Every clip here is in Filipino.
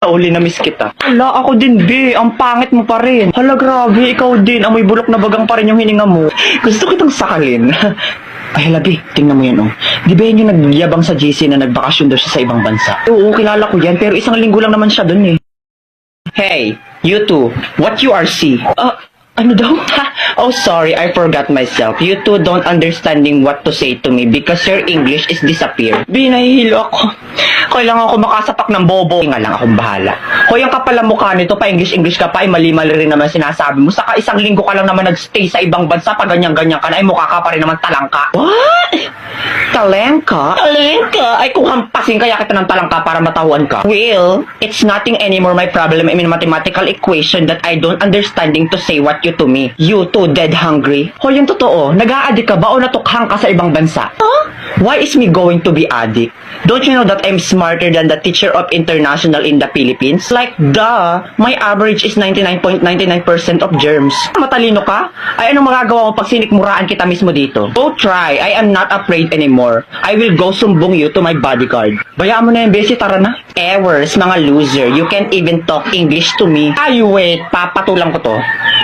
Uli na miss kita. Hala, ako din, be. Ang pangit mo pa rin. Hala, grabe. Ikaw din. Amoy bulok na bagang pa rin yung hininga mo. Gusto kitang sakalin. Ay, hala, be. Tingnan mo yan, oh. Di ba yun yung nagyabang sa JC na nagbakasyon daw siya sa ibang bansa? Oo, kilala ko yan. Pero isang linggo lang naman siya dun, eh. Hey, you two. What you are see? Ano daw? Oh, sorry, I forgot myself. You two don't understanding what to say to me because your English is disappear. Binahihilo ako. Kailangan ako makasapak ng bobo. Nga lang akong bahala. Hoy, ang kapal ang mukha nito, pa English ka pa, ay mali-mali rin naman sinasabi mo. Saka isang linggo ka lang naman nagstay sa ibang bansa, pa ganyan-ganyan ka na, ay mukha ka pa rin naman talangka. What? Talangka? Talangka? Ay kung hampasin kaya kita ng talangka para matauhan ka. Well, it's nothing anymore my problem in mathematical equation that I don't understanding to say what you to me. You too dead hungry. Hoy, yung totoo, nag-a-addict ka ba o natukhang ka sa ibang bansa? Huh? Why is me going to be addict? Don't you know that I'm smarter than the teacher of international in the Philippines? Like, duh, my average is 99.99% of germs. Matalino ka? Ay, anong magagawa mo pag sinikmuraan kita mismo dito? Go try, I am not afraid anymore. I will go sumbong you to my bodyguard. Bayaan mo na yung besi, tara na. Ewers, mga loser, you can't even talk English to me. Ay, wait, papatulang ko to.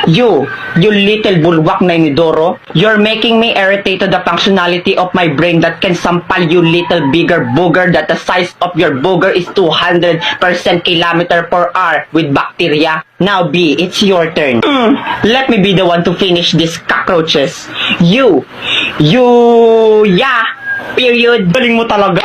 You little bulwak na inidoro, you're making me irritate to the functionality of my brain that can sampal you little bigger booger that the size of your booger is 200% kilometer per hour with bacteria. Now B, it's your turn. Let me be the one to finish these cockroaches. Yeah, period. Galing mo talaga.